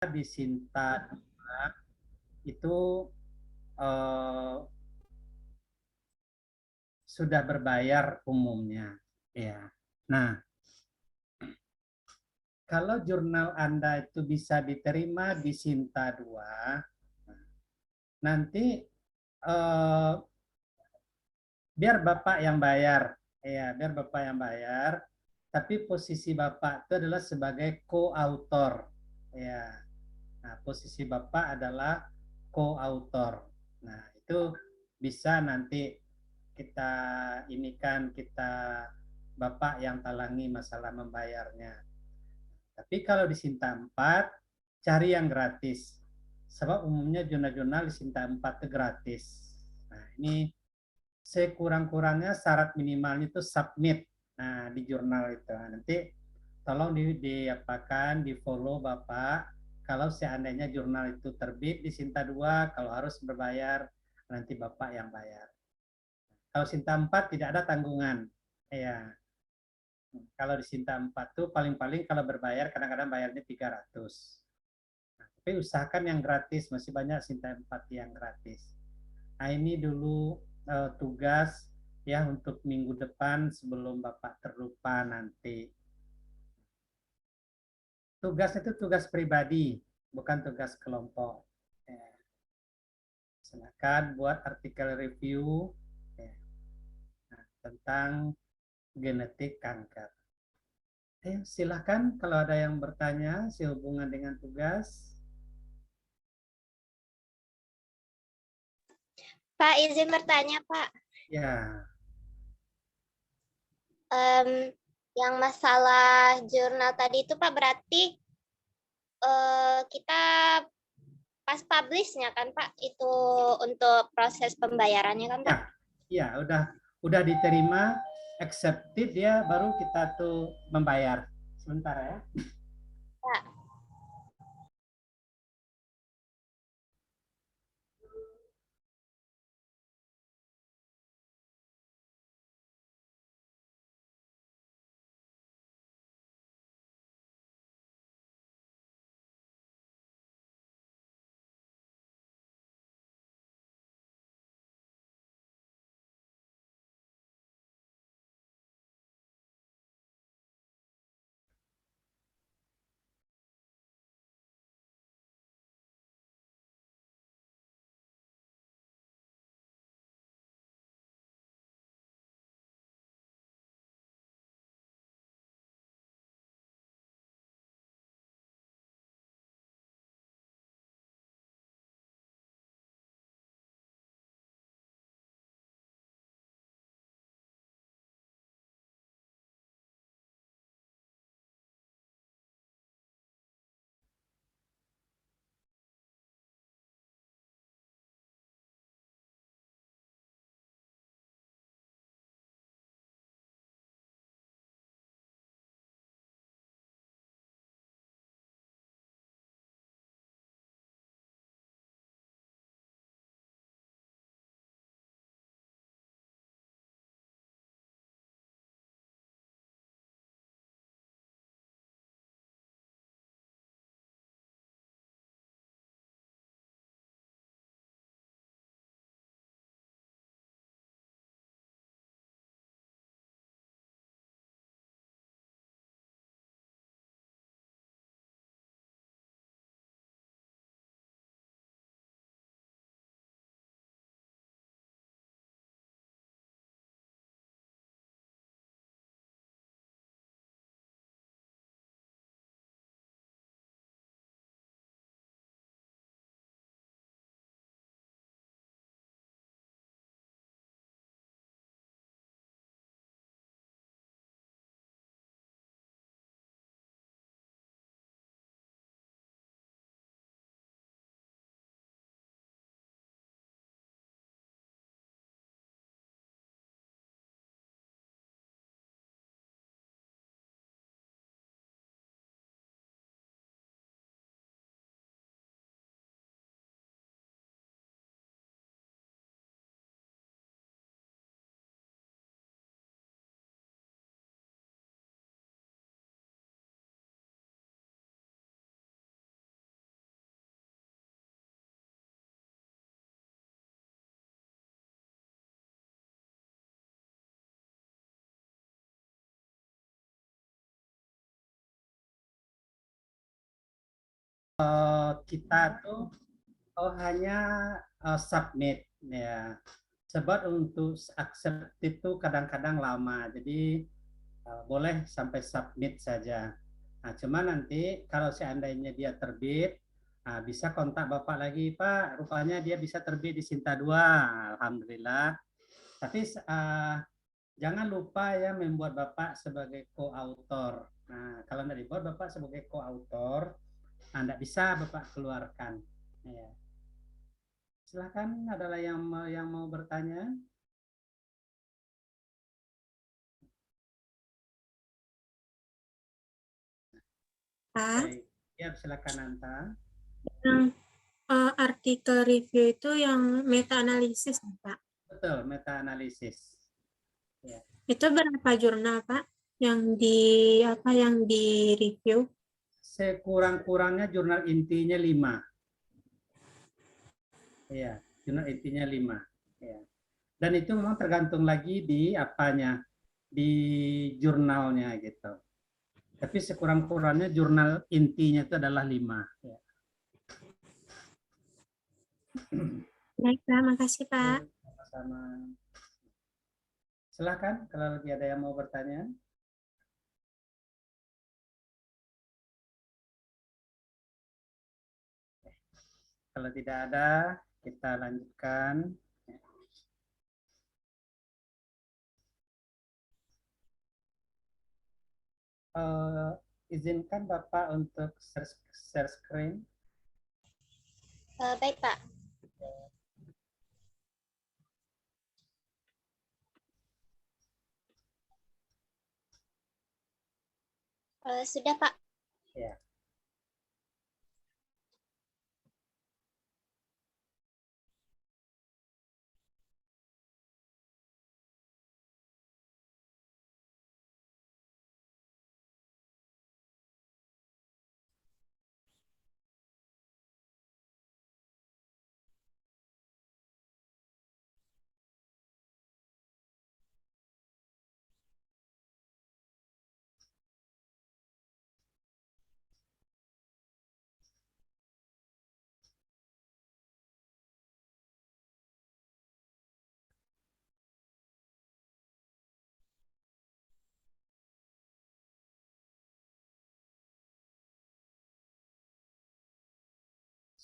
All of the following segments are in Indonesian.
di Sinta itu eh, sudah berbayar umumnya, ya. Nah, kalau jurnal Anda itu bisa diterima di Sinta 2, nanti eh, biar Bapak yang bayar. Ya, biar Bapak yang bayar. Tapi posisi Bapak itu adalah sebagai co-author. Ya. Nah, posisi Bapak adalah co-author. Nah, itu bisa nanti kita kita Bapak yang talangi masalah membayarnya. Tapi kalau di Sinta 4, cari yang gratis. Sebab umumnya jurnal-jurnal di Sinta 4 itu gratis. Nah, ini sekurang-kurangnya syarat minimalnya itu submit. Nah, di jurnal itu. Nah, nanti tolong diapakan, di follow Bapak. Kalau seandainya jurnal itu terbit di Sinta 2, kalau harus berbayar, nanti Bapak yang bayar. Kalau Sinta 4 tidak ada tanggungan. Ya, kalau di Sinta 4 tuh paling-paling kalau berbayar kadang-kadang bayarnya 300. Nah, tapi usahakan yang gratis, masih banyak Sinta 4 yang gratis. Nah, ini dulu tugas ya untuk minggu depan sebelum Bapak terlupa nanti. Tugas itu tugas pribadi, bukan tugas kelompok. Ya, silakan buat artikel review ya, nah, tentang genetik kanker. Silakan kalau ada yang bertanya sehubungan dengan tugas. Pak, izin bertanya, Pak. Ya, Em, yang masalah jurnal tadi itu, Pak, berarti kita pas publishnya kan, Pak, itu untuk proses pembayarannya kan, ya, Pak? ya, udah diterima, accepted ya, baru kita tuh membayar. Sebentar ya. Pak. kita tuh hanya submit ya. Sebab untuk accept itu kadang-kadang lama. Jadi boleh sampai submit saja. Nah, cuma nanti kalau seandainya dia terbit, bisa kontak Bapak lagi, Pak. Rupanya dia bisa terbit di Sinta 2. Alhamdulillah. Tapi jangan lupa ya membuat Bapak sebagai co-author. Nah, kalau tidak dibuat Bapak sebagai co-author, tidak bisa Bapak keluarkan. Ya. Silakan, adalah yang mau bertanya. Pak, Baik, ya silakan Nanta. yang artikel review itu yang meta analisis, Pak. Betul, meta analisis. Ya. Itu berapa jurnal, Pak? Yang di review? Sekurang-kurangnya jurnal intinya 5. Ya, jurnal intinya 5. Ya. Dan itu memang tergantung lagi di apanya, di jurnalnya gitu. Tapi sekurang-kurangnya jurnal intinya itu adalah 5. Ya. Baik, Pak. Makasih, Pak. Sama-sama. Silakan kalau lagi ada yang mau bertanya. Kalau tidak ada, kita lanjutkan. Izinkan Bapak untuk share screen. Baik, Pak. Sudah, Pak. Ya.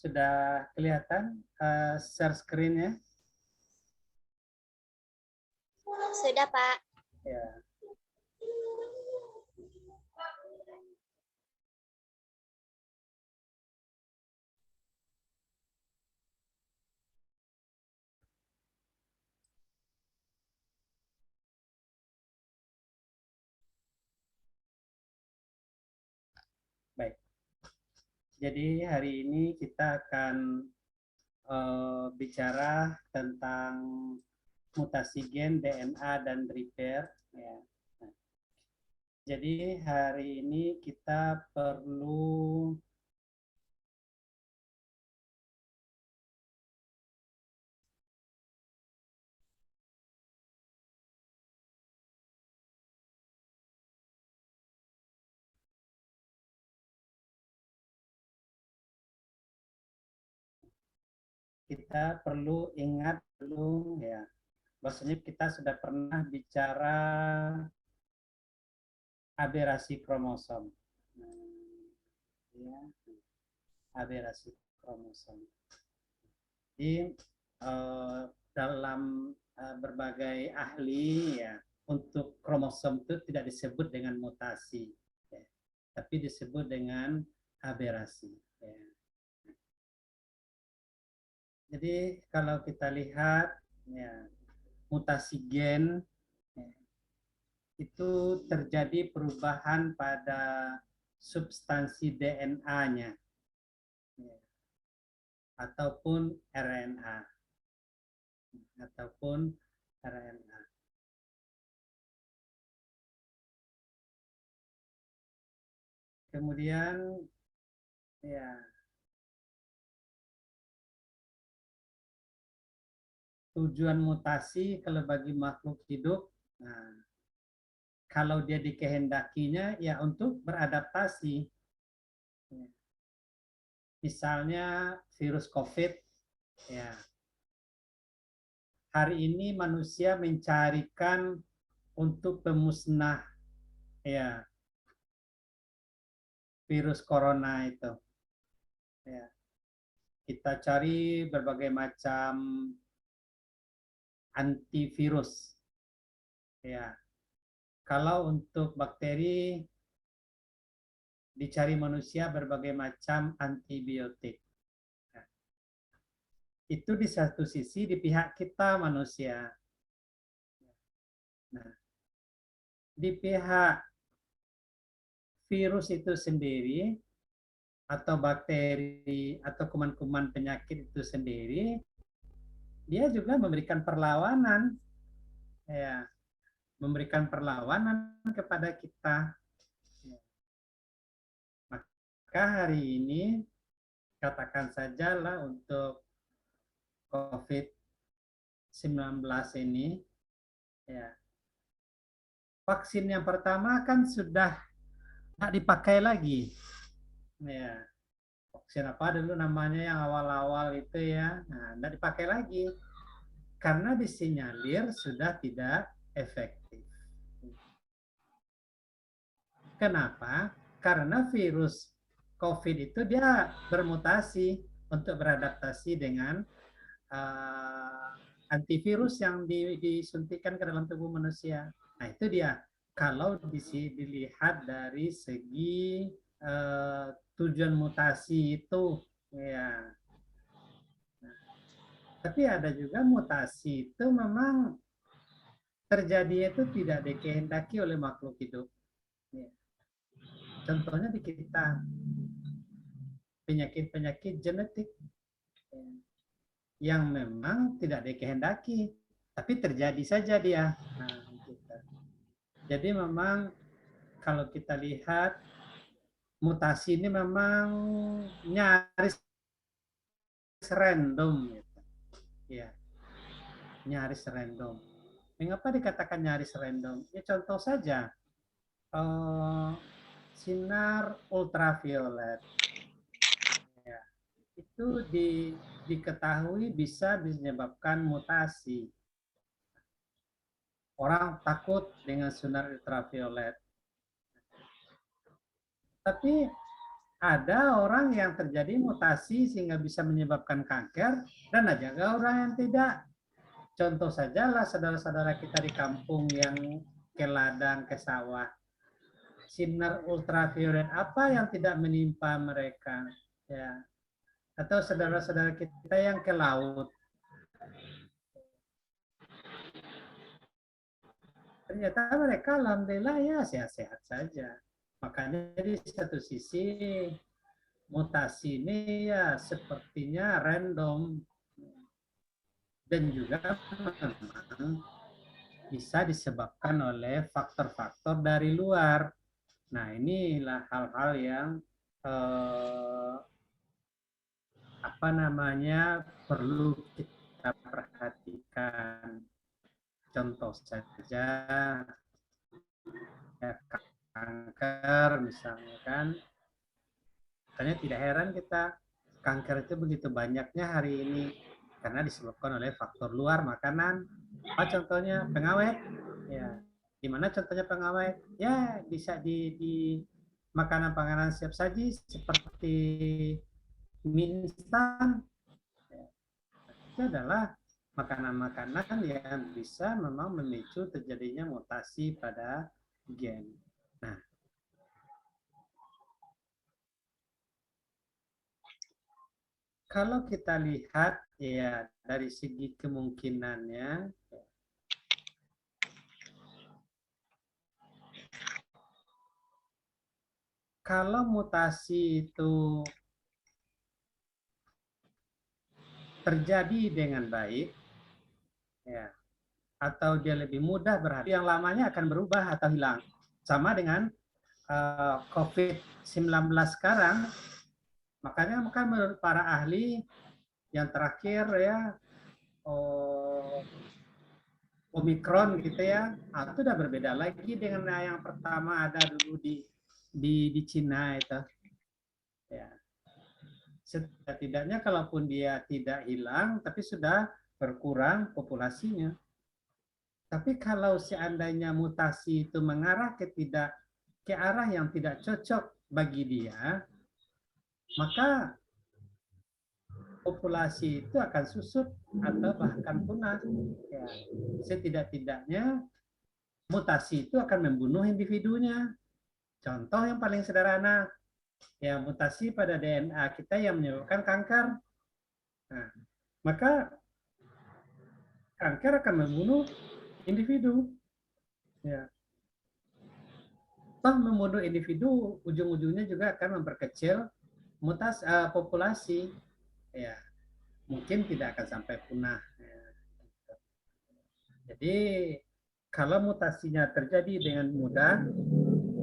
Sudah kelihatan share screen-nya? Sudah, Pak. Ya. Baik. Jadi hari ini kita akan bicara tentang mutasi gen, DNA, dan repair. Ya. Nah, jadi hari ini kita perlu ingat dulu ya, bahwasanya kita sudah pernah bicara aberasi kromosom. Ya, aberasi kromosom. Jadi dalam berbagai ahli ya, untuk kromosom itu tidak disebut dengan mutasi, ya, tapi disebut dengan aberasi. Ya. Jadi kalau kita lihat ya, mutasi gen ya, itu terjadi perubahan pada substansi DNA-nya ya, ataupun RNA ataupun RNA. Kemudian ya, tujuan mutasi kalau bagi makhluk hidup, nah, kalau dia dikehendakinya ya untuk beradaptasi. Misalnya virus COVID, ya. Hari ini manusia mencarikan untuk pemusnah, ya, virus corona itu. Ya. Kita cari berbagai macam antivirus. Ya. Kalau untuk bakteri dicari manusia berbagai macam antibiotik. Nah, itu di satu sisi di pihak kita manusia. Nah, di pihak virus itu sendiri atau bakteri atau kuman-kuman penyakit itu sendiri, dia juga memberikan perlawanan, ya, memberikan perlawanan kepada kita. Maka hari ini katakan sajalah untuk COVID-19 ini, ya, vaksin yang pertama kan sudah tidak dipakai lagi, ya. Vaksin apa dulu namanya yang awal-awal itu ya, nah tidak dipakai lagi karena disinyalir sudah tidak efektif. Kenapa? Karena virus COVID itu dia bermutasi untuk beradaptasi dengan antivirus yang disuntikan ke dalam tubuh manusia. Nah itu dia. Kalau dilihat dari segi tujuan mutasi itu, ya. Nah, tapi ada juga mutasi itu memang terjadi itu tidak dikehendaki oleh makhluk hidup. Ya. Contohnya di kita, penyakit-penyakit genetik yang memang tidak dikehendaki, tapi terjadi saja dia. Nah, gitu. Jadi memang kalau kita lihat mutasi ini memang nyaris random, gitu. Ya, nyaris random. Mengapa dikatakan nyaris random? Ya contoh saja, sinar ultraviolet. Ya, itu diketahui bisa menyebabkan mutasi. Orang takut dengan sinar ultraviolet. Tapi ada orang yang terjadi mutasi sehingga bisa menyebabkan kanker, dan ada juga orang yang tidak. Contoh sajalah saudara-saudara kita di kampung yang ke ladang, ke sawah. Sinar ultraviolet apa yang tidak menimpa mereka? Ya. Atau saudara-saudara kita yang ke laut. Ternyata mereka alhamdulillah ya sehat-sehat saja. Makanya di satu sisi mutasi ini ya sepertinya random dan juga memang bisa disebabkan oleh faktor-faktor dari luar. Nah, inilah hal-hal yang perlu kita perhatikan. Contoh saja ya, kanker misalnya kan. Makanya tidak heran kita kanker itu begitu banyaknya hari ini karena disebabkan oleh faktor luar makanan. Apa contohnya? Pengawet. Ya. Di mana contohnya pengawet? Ya, bisa di makanan-makanan siap saji seperti mie instan. Ya. Itu adalah makanan-makanan yang bisa memang memicu terjadinya mutasi pada gen. Nah, kalau kita lihat ya dari segi kemungkinannya, kalau mutasi itu terjadi dengan baik, ya, atau dia lebih mudah berhasil, yang lamanya akan berubah atau hilang. Sama dengan COVID-19 sekarang, makanya menurut para ahli yang terakhir ya Omikron gitu ya, itu udah berbeda lagi dengan yang pertama ada dulu di Cina itu. Ya. Setidaknya kalaupun dia tidak hilang, tapi sudah berkurang populasinya. Tapi kalau seandainya mutasi itu mengarah ke arah yang tidak cocok bagi dia, maka populasi itu akan susut atau bahkan punah. Ya, setidak-tidaknya mutasi itu akan membunuh individunya. Contoh yang paling sederhana, ya mutasi pada DNA kita yang menyebabkan kanker. Nah, maka kanker akan membunuh individu. Ya. Toh membunuh individu ujung-ujungnya juga akan memperkecil populasi. Ya, mungkin tidak akan sampai punah. Ya. Jadi kalau mutasinya terjadi dengan mudah,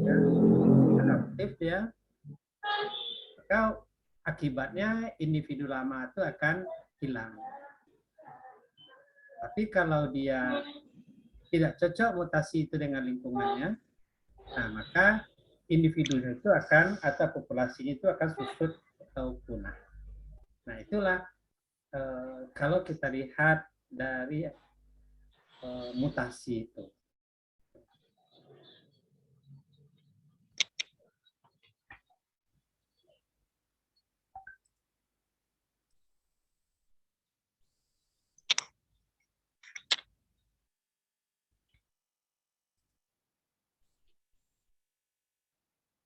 ya, aktif ya, maka akibatnya individu lama itu akan hilang. Tapi kalau dia tidak cocok mutasi itu dengan lingkungannya, nah maka individunya itu akan atau populasinya itu akan susut atau punah. Nah itulah kalau kita lihat dari mutasi itu.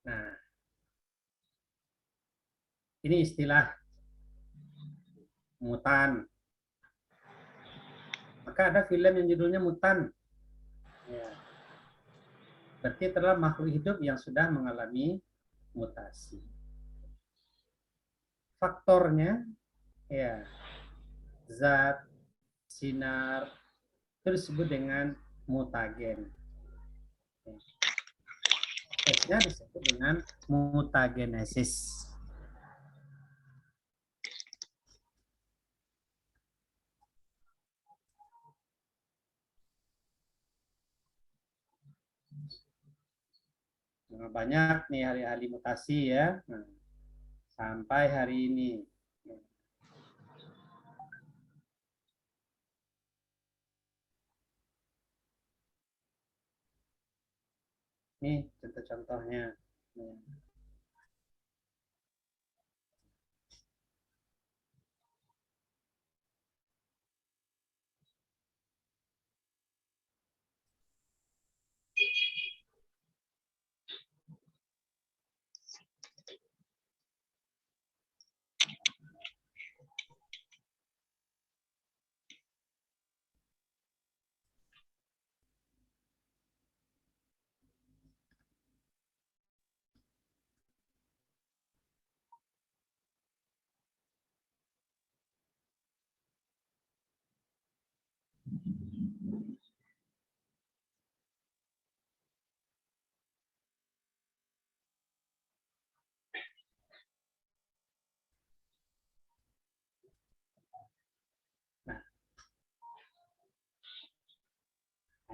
Nah, ini istilah mutan. Maka ada film yang judulnya Mutan. Ya. Berarti adalah makhluk hidup yang sudah mengalami mutasi. Faktornya, ya, zat, sinar, itu disebut dengan mutagen. Prosesnya disebut dengan mutagenesis. Nah, banyak nih ahli-ahli mutasi ya. Nah, sampai hari ini. Nih contoh-contohnya. Nah,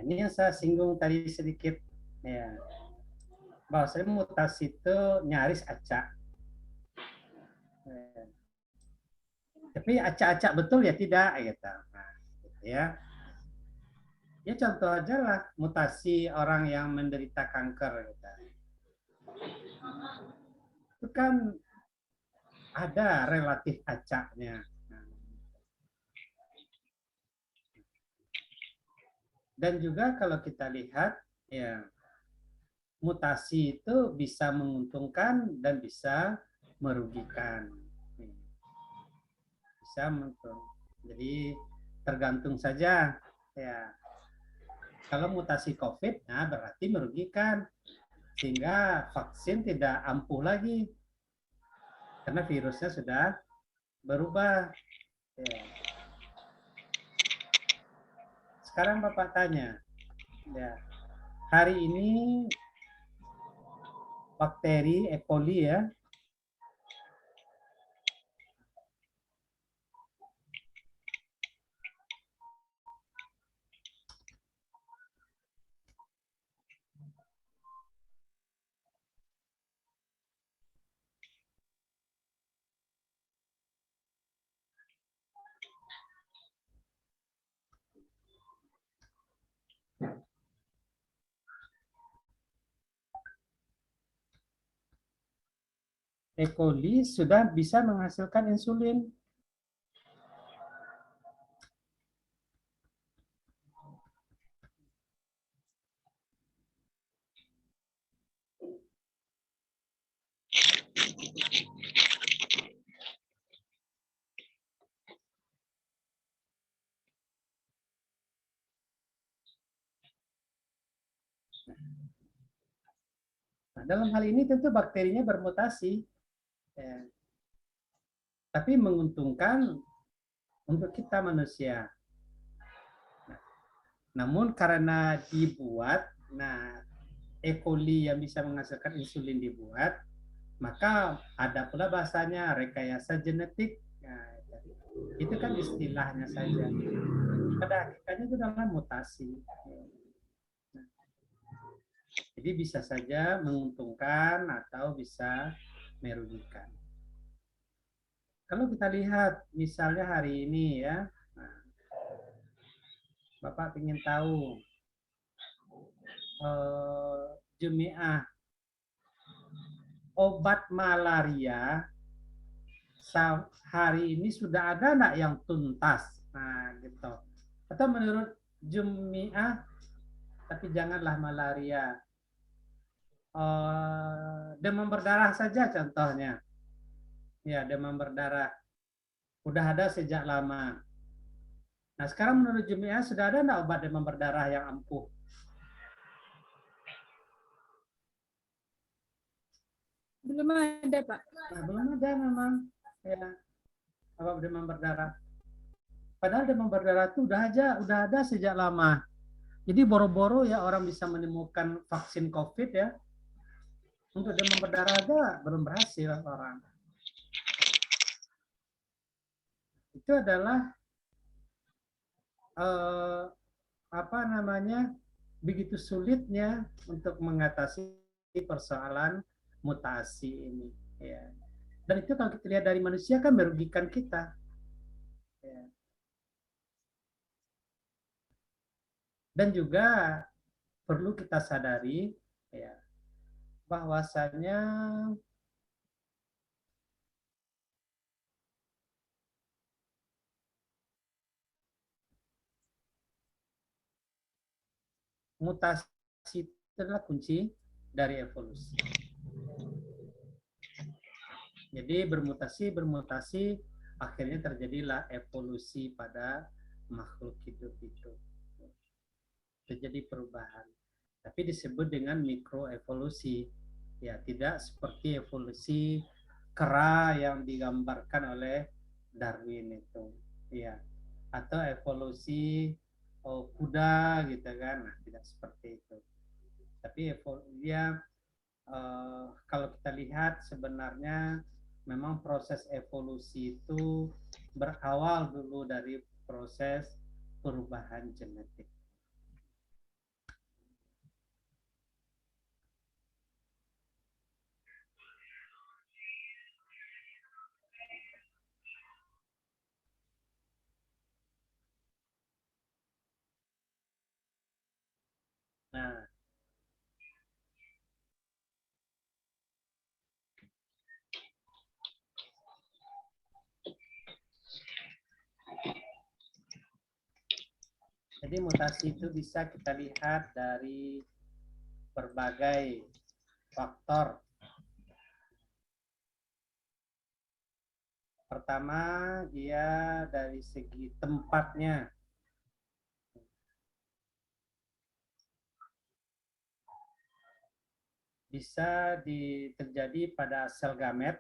ini yang saya singgung tadi sedikit. Ya, bahwasanya mutasi itu nyaris acak. Tapi acak-acak betul ya tidak gitu. Nah, gitu ya. Ya contoh aja lah mutasi orang yang menderita kanker gitu. Itu kan ada relatif acaknya. Dan juga kalau kita lihat ya mutasi itu bisa menguntungkan dan bisa merugikan. Bisa menguntungkan. Jadi tergantung saja ya. Kalau mutasi COVID, nah berarti merugikan sehingga vaksin tidak ampuh lagi karena virusnya sudah berubah. Ya. Sekarang Bapak tanya, ya, hari ini bakteri E. coli ya, E. coli sudah bisa menghasilkan insulin. Nah, dalam hal ini tentu bakterinya bermutasi, ya. Tapi menguntungkan untuk kita manusia. Namun karena dibuat, nah E. coli yang bisa menghasilkan insulin dibuat, maka ada pula bahasanya rekayasa genetik. Nah, itu kan istilahnya saja. Pada hakikatnya itu adalah mutasi. Nah, jadi bisa saja menguntungkan atau bisa merugikan. Kalau kita lihat misalnya hari ini ya, nah, Bapak ingin tahu Jumiah obat malaria hari ini sudah ada enggak yang tuntas? Nah, gitu. Atau menurut Jumiah, tapi janganlah malaria. Demam berdarah saja contohnya. Ya, demam berdarah. Udah ada sejak lama. Nah, sekarang menurut Jumiah sudah ada enggak obat demam berdarah yang ampuh? Belum ada, Pak. Nah, belum ada memang. Ya, obat demam berdarah. Padahal demam berdarah itu udah ada sejak lama. Jadi boro-boro ya orang bisa menemukan vaksin COVID ya. Untuk demam berdarah aja belum berhasil orang. Itu adalah begitu sulitnya untuk mengatasi persoalan mutasi ini. Ya. Dan itu kalau kita lihat dari manusia kan merugikan kita. Ya. Dan juga perlu kita sadari ya, bahwasanya mutasi itu adalah kunci dari evolusi. Jadi bermutasi, akhirnya terjadilah evolusi pada makhluk hidup itu. Terjadi perubahan. Tapi disebut dengan mikroevolusi. Ya, tidak seperti evolusi kera yang digambarkan oleh Darwin itu. Ya. Atau evolusi kuda gitu kan. Nah, tidak seperti itu. Tapi dia kalau kita lihat sebenarnya memang proses evolusi itu berawal dulu dari proses perubahan genetik. Nah, jadi mutasi itu bisa kita lihat dari berbagai faktor. Pertama, dia dari segi tempatnya. Bisa terjadi pada sel gamet.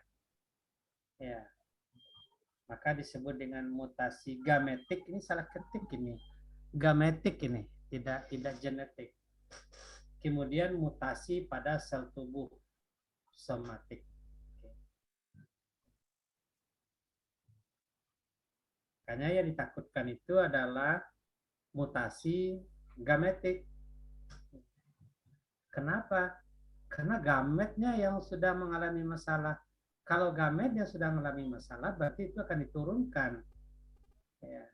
Ya. Maka disebut dengan mutasi gametik. Ini salah ketik ini. Gametik ini, tidak genetik. Kemudian mutasi pada sel tubuh somatik. Makanya yang ditakutkan itu adalah mutasi gametik. Kenapa? Karena gametnya yang sudah mengalami masalah. Kalau gamet yang sudah mengalami masalah, berarti itu akan diturunkan. Ya.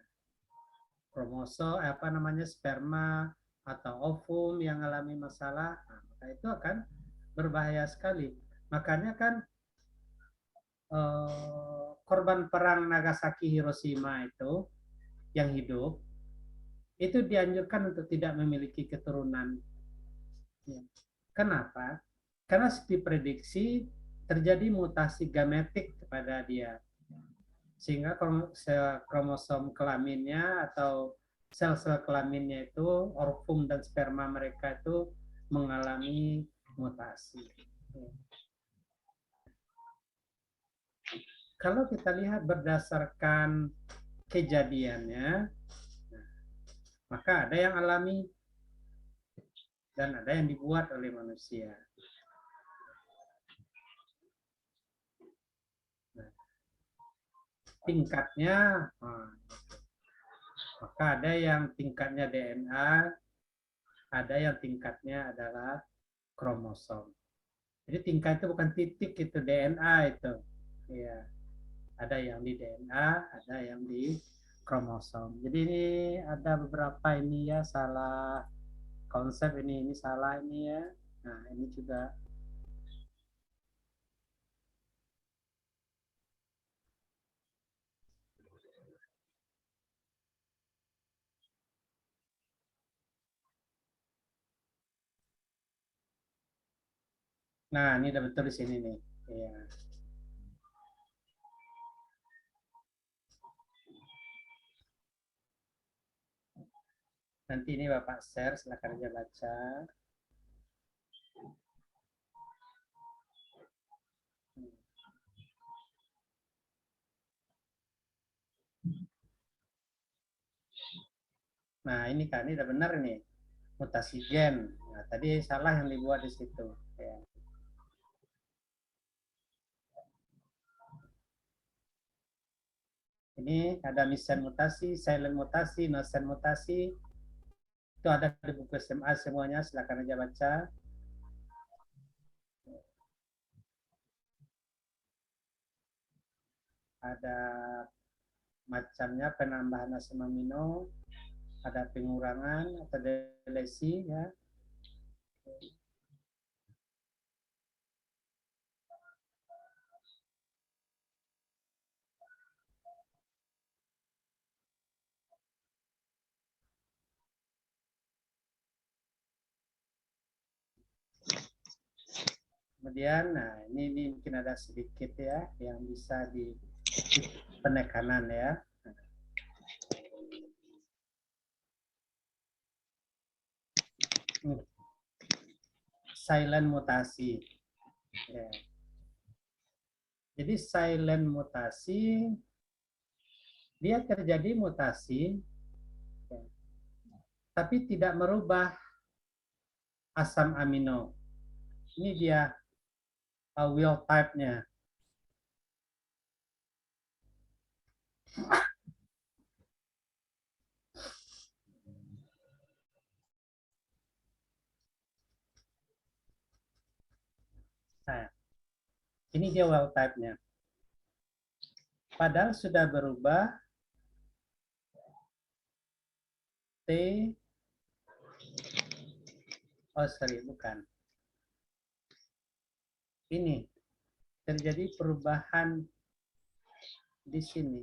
Sperma atau ovum yang mengalami masalah, nah, maka itu akan berbahaya sekali. Makanya kan korban perang Nagasaki Hiroshima itu yang hidup itu dianjurkan untuk tidak memiliki keturunan. Ya. Kenapa? Karena diprediksi terjadi mutasi gametik kepada dia, sehingga kromosom kelaminnya atau sel-sel kelaminnya itu, ovum dan sperma mereka itu mengalami mutasi. Kalau kita lihat berdasarkan kejadiannya, maka ada yang alami dan ada yang dibuat oleh manusia. Nah, tingkatnya, maka ada yang tingkatnya DNA, ada yang tingkatnya adalah kromosom. Jadi tingkat itu bukan titik, itu DNA itu. Ya, ada yang di DNA, ada yang di kromosom. Jadi ini ada beberapa ini ya salah konsep ini salah ini ya. Nah, ini juga nah, ini udah betul di sini nih. Ya. Nanti ini Bapak share, silakan aja baca. Nah, ini kan ini udah benar nih. Mutasi gen. Nah, tadi salah yang dibuat di situ. Ya. Ini ada missense mutasi, silent mutasi, nonsense mutasi. Itu ada di buku SMA semuanya, silakan aja baca. Ada macamnya penambahan asam amino, ada pengurangan atau delesi ya. Kemudian, nah ini mungkin ada sedikit ya yang bisa di penekanan ya. Silent mutasi. Ya. Jadi silent mutasi, dia terjadi mutasi, ya, tapi tidak merubah asam amino. Ini dia wild type-nya. Nah, ini dia wild type-nya. Padahal sudah berubah T, oh sorry, bukan. Ini terjadi perubahan di sini.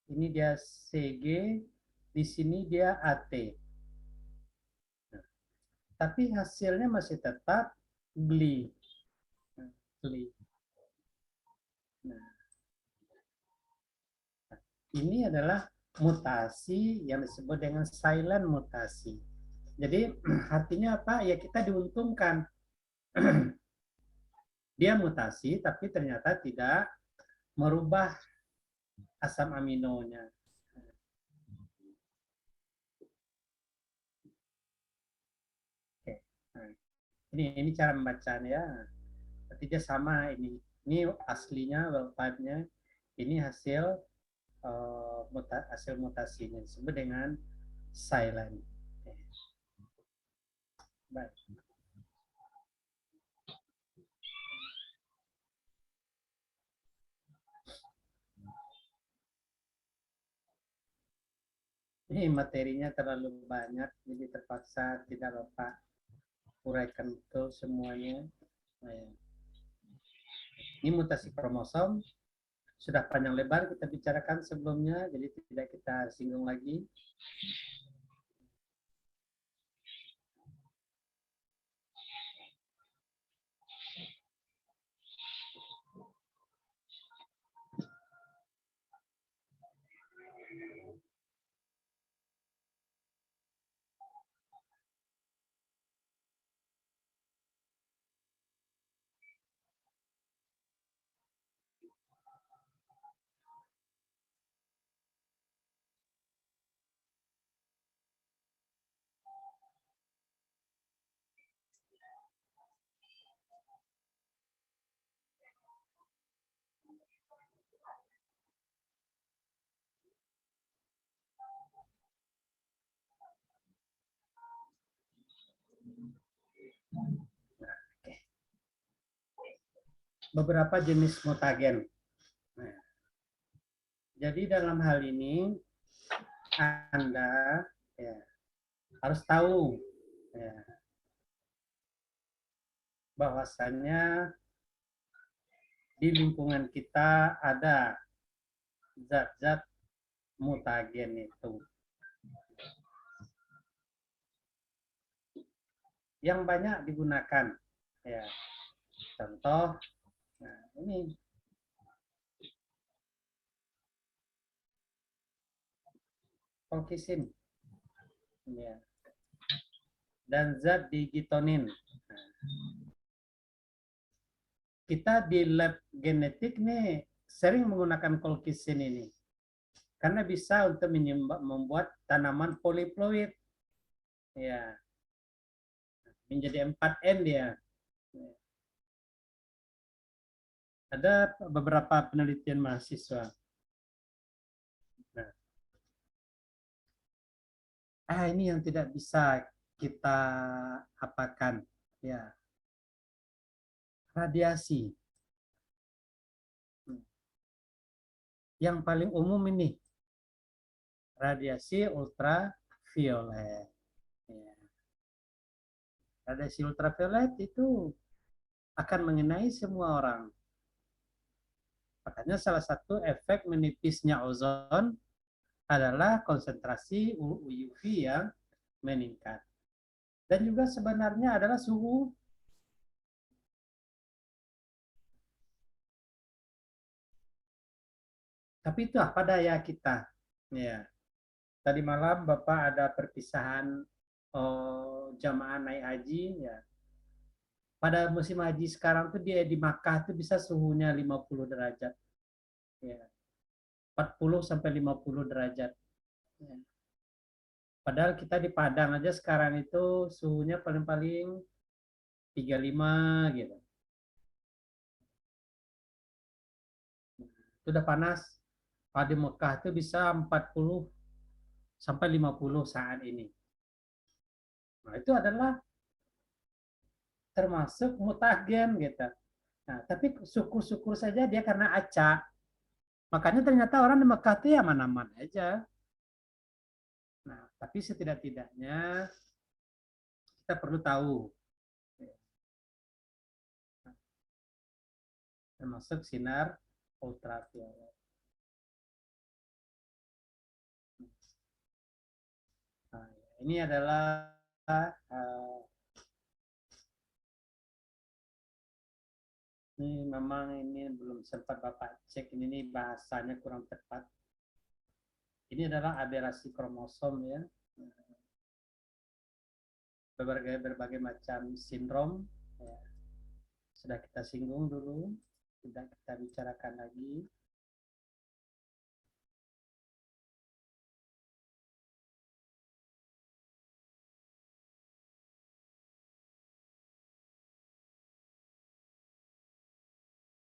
Ini dia CG, di sini dia AT. Nah, tapi hasilnya masih tetap GLI. Nah, ini adalah mutasi yang disebut dengan silent mutasi. Jadi artinya apa? Ya kita diuntungkan. Dia mutasi tapi ternyata tidak merubah asam aminonya. Oke. Nah, ini cara membacanya ya. Berarti dia sama ini. Ini aslinya well type-nya. Ini hasil hasil mutasinya disebut dengan silent. Oke. Baik. Ini materinya terlalu banyak, jadi terpaksa tidak Bapak uraikan betul semuanya. Nah, ya. Ini mutasi kromosom, sudah panjang lebar kita bicarakan sebelumnya, jadi tidak kita singgung lagi. Beberapa jenis mutagen. Nah, jadi dalam hal ini Anda ya, harus tahu ya, bahwasannya di lingkungan kita ada zat-zat mutagen itu yang banyak digunakan. Ya, contoh, nah ini colchicine ya, dan zat digitonin. Nah, kita di lab genetik nih sering menggunakan colchicine ini karena bisa untuk membuat tanaman poliploid ya, menjadi 4N dia. Ada beberapa penelitian mahasiswa. Nah, ini yang tidak bisa kita apakan ya, radiasi. Yang paling umum ini radiasi ultraviolet. Ya. Radiasi ultraviolet itu akan mengenai semua orang. Makanya salah satu efek menipisnya ozon adalah konsentrasi UV yang meningkat. Dan juga sebenarnya adalah suhu. Tapi itu apa daya kita. Ya. Tadi malam Bapak ada perpisahan jamaah naik haji ya. Pada musim haji sekarang tuh dia di Makkah tuh bisa suhunya 50 derajat. Ya. 40 sampai 50 derajat. Ya. Padahal kita di Padang aja sekarang itu suhunya paling-paling 35 gitu. Itu udah panas. Di Mekah itu bisa 40 sampai 50 saat ini. Nah, itu adalah termasuk mutagen gitu. Nah, tapi syukur-syukur saja dia karena acak. Makanya ternyata orang di Mekah itu ya aman-aman aja. Nah, tapi setidak-tidaknya kita perlu tahu. Termasuk sinar ultraviolet. Nah, ini adalah ini memang ini belum sempat Bapak cek, ini bahasanya kurang tepat. Ini adalah aberasi kromosom ya. Berbagai macam sindrom ya. Sudah kita singgung dulu, tidak kita bicarakan lagi.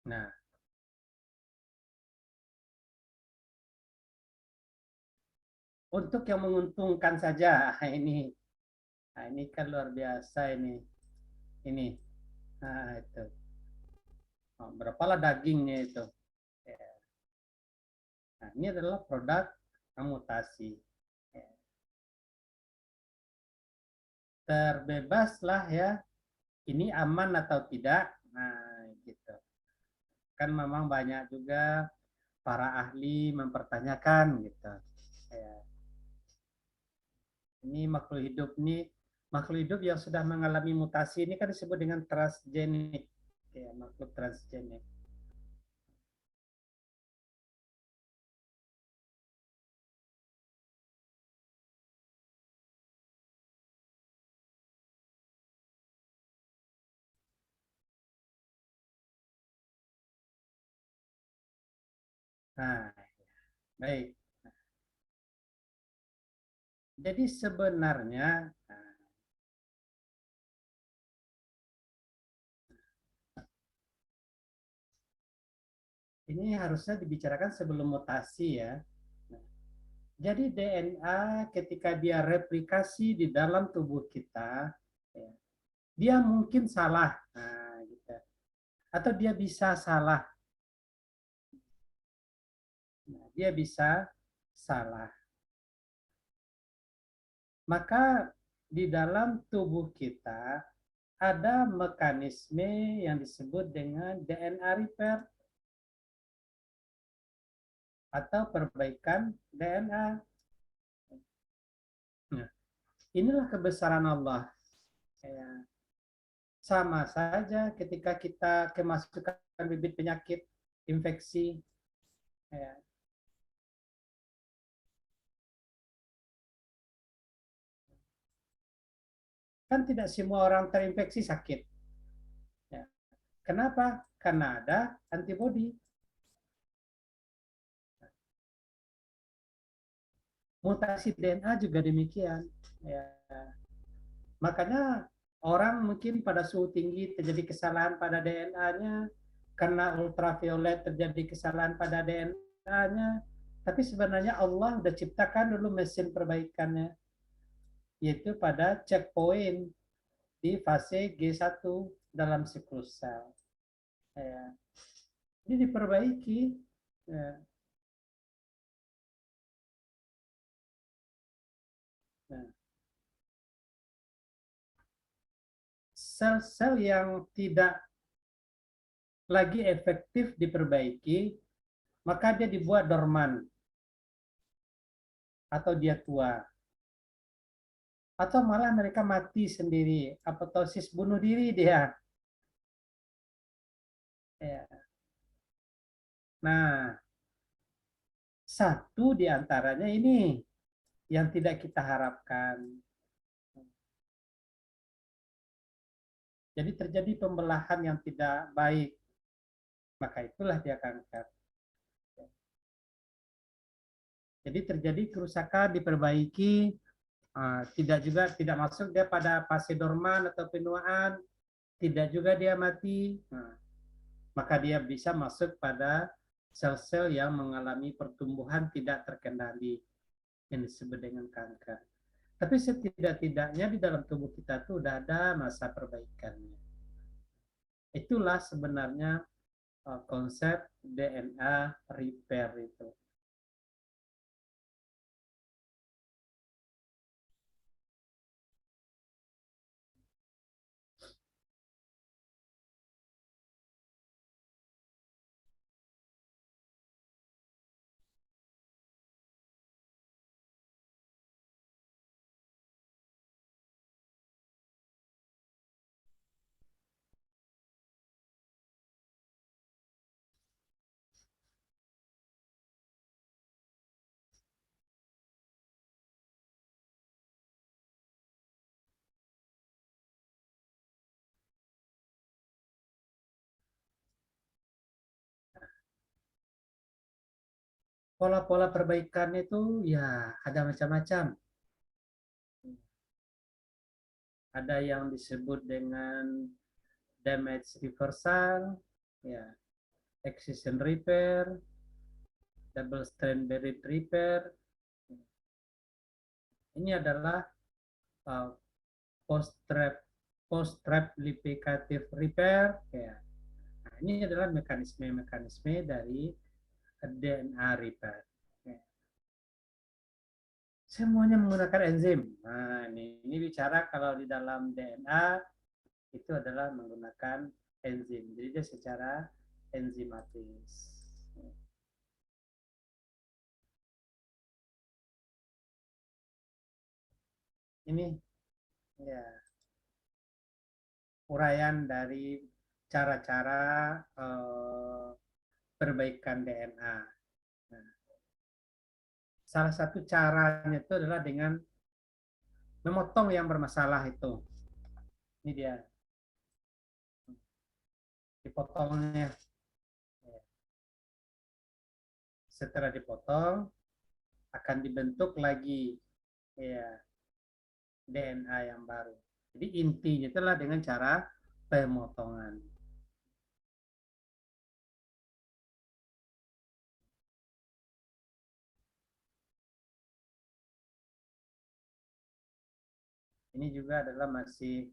Nah, untuk yang menguntungkan saja ini, nah ini kan luar biasa ini, nah itu, berapalah dagingnya itu. Nah, ini adalah produk mutasi. Terbebaslah ya, ini aman atau tidak. Nah, gitu. Kan memang banyak juga para ahli mempertanyakan gitu. Ya. Ini makhluk hidup yang sudah mengalami mutasi ini kan disebut dengan transgenik, ya, makhluk transgenik. Nah, baik. Jadi sebenarnya ini harusnya dibicarakan sebelum mutasi ya. Nah, jadi DNA ketika dia replikasi di dalam tubuh kita, ya, dia mungkin salah, nah, gitu. Atau dia bisa salah, nah, dia bisa salah. Maka di dalam tubuh kita ada mekanisme yang disebut dengan DNA repair atau perbaikan DNA. Nah, inilah kebesaran Allah. Ya, sama saja ketika kita kemasukan bibit penyakit, infeksi, ya, kan tidak semua orang terinfeksi sakit. Ya. Kenapa? Karena ada antibodi. Mutasi DNA juga demikian. Ya. Makanya orang mungkin pada suhu tinggi terjadi kesalahan pada DNA-nya, karena ultraviolet terjadi kesalahan pada DNA-nya, tapi sebenarnya Allah sudah ciptakan dulu mesin perbaikannya, yaitu pada checkpoint di fase G1 dalam siklus sel. Ya. Ini diperbaiki. Ya. Nah, sel-sel yang tidak lagi efektif diperbaiki, maka dia dibuat dorman atau dia tua. Atau malah mereka mati sendiri, apoptosis, bunuh diri dia. Ya. Nah, satu di antaranya ini yang tidak kita harapkan. Jadi terjadi pembelahan yang tidak baik, maka itulah dia kanker. Jadi terjadi kerusakan, diperbaiki, tidak masuk dia pada fase dorman atau penuaan, tidak juga dia mati, maka dia bisa masuk pada sel-sel yang mengalami pertumbuhan tidak terkendali yang disebut dengan kanker. Tapi setidak-tidaknya di dalam tubuh kita tuh udah ada masa perbaikannya. Itulah sebenarnya konsep DNA repair itu. Pola-pola perbaikan itu ya ada macam-macam. Ada yang disebut dengan damage reversal, ya, excision repair, double strand buried repair. Ini adalah uh, post-trap replicative repair. Ya. Nah, ini adalah mekanisme-mekanisme dari DNA repair. Ya. Semuanya menggunakan enzim. Nah, ini bicara kalau di dalam DNA itu adalah menggunakan enzim. Jadi dia secara enzimatis. ini ya uraian dari cara-cara perbaikan DNA. Nah, salah satu caranya itu adalah dengan memotong yang bermasalah itu. Ini dia, dipotongnya. Setelah dipotong, akan dibentuk lagi ya DNA yang baru. Jadi intinya itulah dengan cara pemotongan. Ini juga adalah masih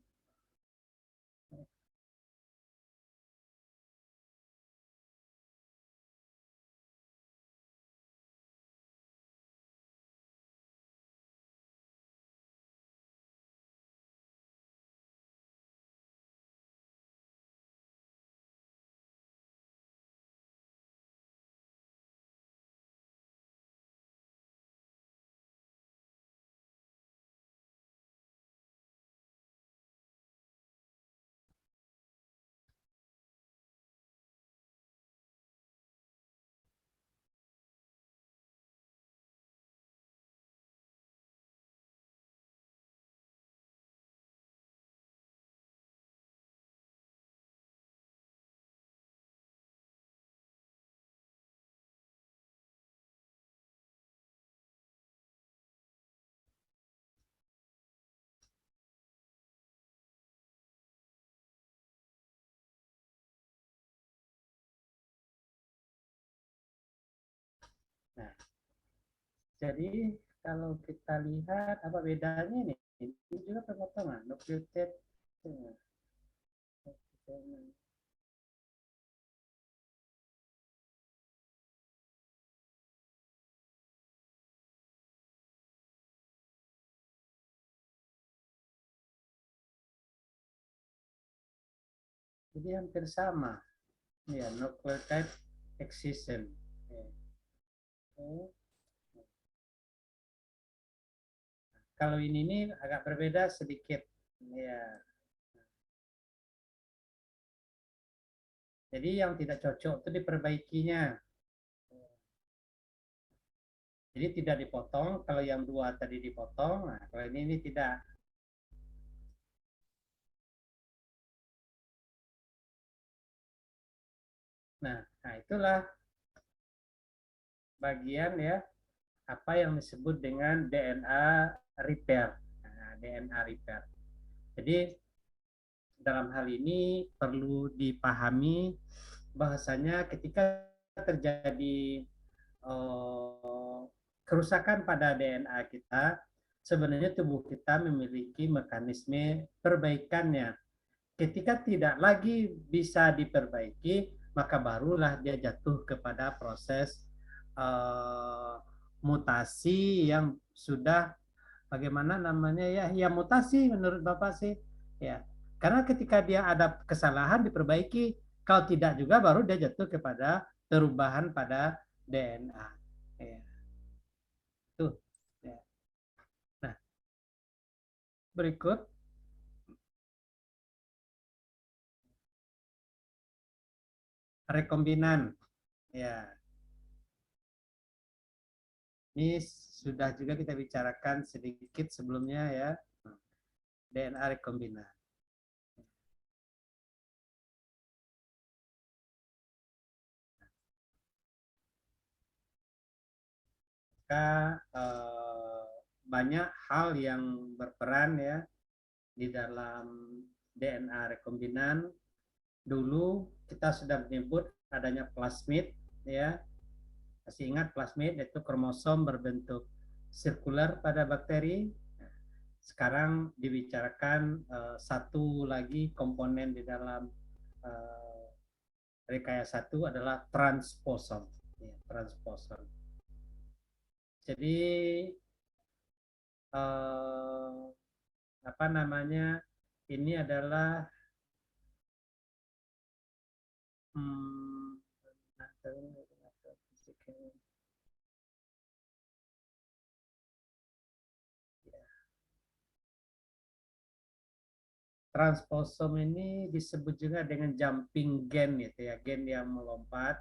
nah. Jadi kalau kita lihat apa bedanya nih? Ini juga pemotongan nucleotide. Jadi hampir sama. Ya, nucleotide excision. Ya. Kalau ini nih agak berbeda sedikit. Ya. Jadi yang tidak cocok itu diperbaikinya. Jadi tidak dipotong. Kalau yang dua tadi dipotong, nah kalau ini tidak. Nah itulah bagian ya apa yang disebut dengan DNA repair. Nah, DNA repair. Jadi dalam hal ini perlu dipahami bahwasanya ketika terjadi kerusakan pada DNA kita, sebenarnya tubuh kita memiliki mekanisme perbaikannya. Ketika tidak lagi bisa diperbaiki, maka barulah dia jatuh kepada proses mutasi yang sudah bagaimana namanya ya, ya mutasi menurut Bapak sih, ya. Karena ketika dia ada kesalahan diperbaiki, kalau tidak juga baru dia jatuh kepada perubahan pada DNA. Ya. Tuh. Ya. Nah, berikut rekombinan. Ya, ini sudah juga kita bicarakan sedikit sebelumnya ya. DNA rekombinan. Maka banyak hal yang berperan ya di dalam DNA rekombinan. Dulu kita sudah menyebut adanya plasmid ya. Masih ingat plasmid itu kromosom berbentuk sirkular pada bakteri. Sekarang dibicarakan satu lagi komponen di dalam rekayasa satu adalah transposon. Ya, transposon. Jadi apa namanya? Ini adalah hmm, transposom ini disebut juga dengan jumping gen gitu ya, gen yang melompat,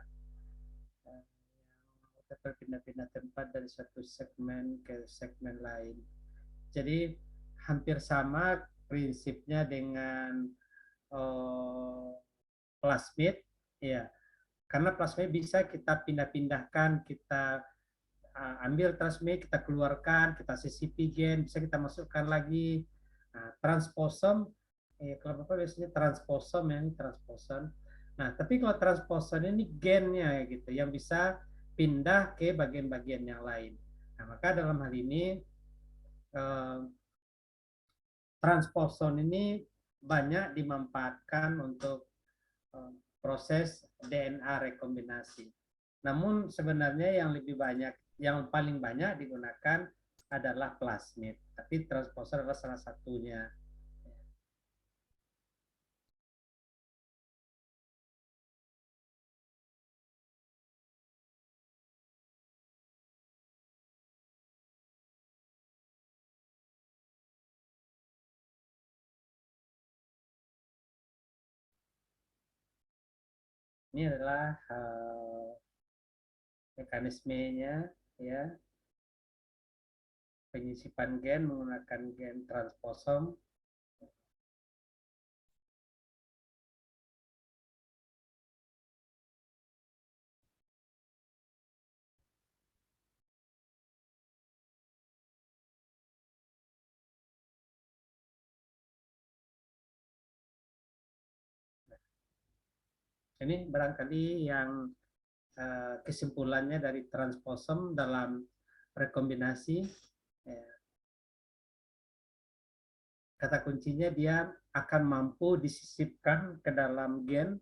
berpindah-pindah tempat dari satu segmen ke segmen lain. Jadi hampir sama prinsipnya dengan plasmid, ya. Karena plasmid bisa kita pindah-pindahkan, kita ambil plasmid, kita keluarkan, kita sisipi gen, bisa kita masukkan lagi. Nah, transposom, kalau Bapak biasanya transposom ya, transposon. Nah, tapi kalau transposon ini gennya gitu, yang bisa pindah ke bagian-bagian yang lain. Nah, maka dalam hal ini transposon ini banyak dimanfaatkan untuk proses DNA rekombinasi. Namun sebenarnya yang lebih banyak, yang paling banyak digunakan adalah plasmid. Tapi transposon adalah salah satunya. Ini adalah mekanismenya, ya, penyisipan gen menggunakan gen transposom. Ini barangkali yang kesimpulannya dari transposom dalam rekombinasi. Kata kuncinya dia akan mampu disisipkan ke dalam gen,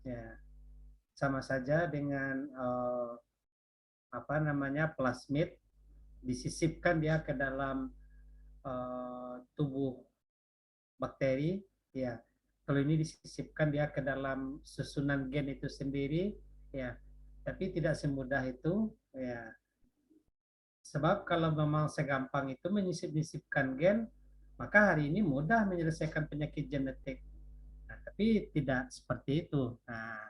ya, sama saja dengan apa namanya plasmid, disisipkan dia ke dalam tubuh bakteri, ya. Kalau ini disisipkan dia ke dalam susunan gen itu sendiri, ya. Tapi tidak semudah itu, ya. Sebab kalau memang segampang itu menyisip-nyisipkan gen, maka hari ini mudah menyelesaikan penyakit genetik. Nah, tapi tidak seperti itu. Nah,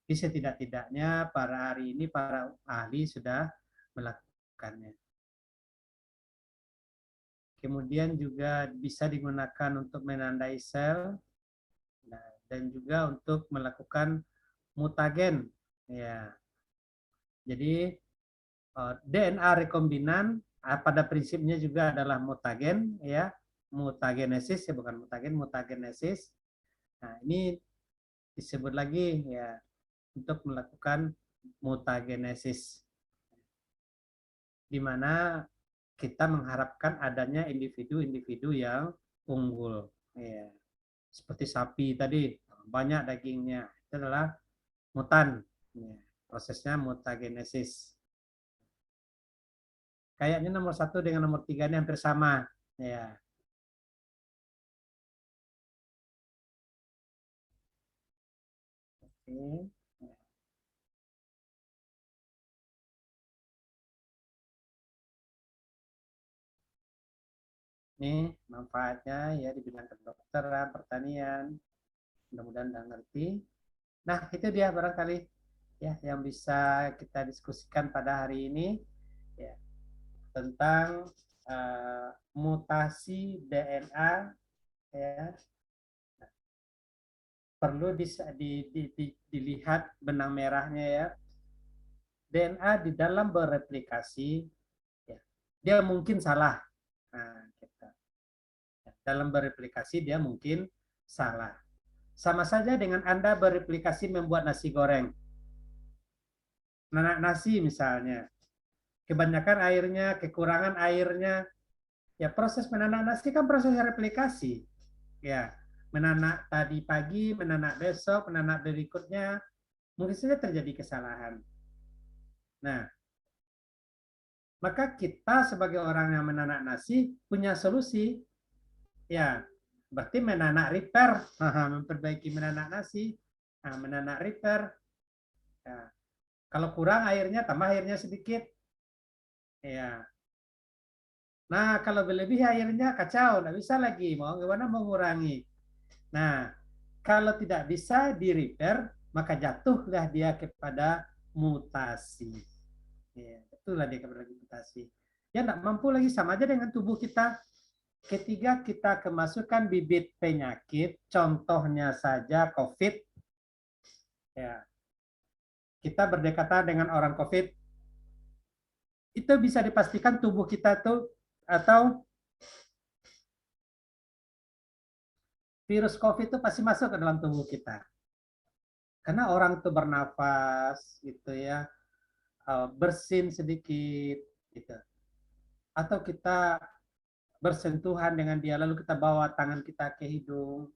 jadi setidak-tidaknya para hari ini para ahli sudah melakukannya. Kemudian juga bisa digunakan untuk menandai sel, dan juga untuk melakukan mutagen. Ya. Jadi DNA rekombinan pada prinsipnya juga adalah mutagen, ya, mutagenesis, ya, bukan mutagen, mutagenesis. Nah, ini disebut lagi, ya, untuk melakukan mutagenesis, di mana kita mengharapkan adanya individu-individu yang unggul, ya. Seperti sapi tadi, banyak dagingnya, itu adalah mutan, ya. Prosesnya mutagenesis. Kayaknya nomor 1 dengan nomor 3 ini hampir sama, ya. Oke. Ini manfaatnya ya di bidang kedokteran, pertanian. Mudah-mudahan Anda ngerti. Nah, itu dia barangkali ya yang bisa kita diskusikan pada hari ini, ya, tentang mutasi DNA, ya. Perlu dilihat benang merahnya, ya. DNA di dalam bereplikasi, ya, dia mungkin salah. Nah, gitu. Dalam bereplikasi dia mungkin salah. Sama saja dengan Anda bereplikasi membuat nasi goreng. Nanak nasi misalnya, kebanyakan airnya, kekurangan airnya, ya proses menanak nasi kan proses replikasi. Ya, menanak tadi pagi, menanak besok, menanak berikutnya, mungkin saja terjadi kesalahan. Nah, maka kita sebagai orang yang menanak nasi punya solusi. Ya, berarti menanak repair, memperbaiki menanak nasi, menanak repair. Ya. Kalau kurang airnya, tambah airnya sedikit. Ya. Nah, kalau berlebih akhirnya kacau, nggak bisa lagi. Mau gimana mengurangi. Nah, kalau tidak bisa di repair, maka jatuhlah dia kepada mutasi. Ya, itulah dia kepada mutasi. Ya, nggak mampu lagi, sama aja dengan tubuh kita. Ketika kita kemasukan bibit penyakit, contohnya saja COVID, ya, kita berdekatan dengan orang COVID, itu bisa dipastikan tubuh kita tuh atau virus COVID itu pasti masuk ke dalam tubuh kita. Karena orang itu bernafas gitu ya, bersin sedikit gitu. Atau kita bersentuhan dengan dia lalu kita bawa tangan kita ke hidung.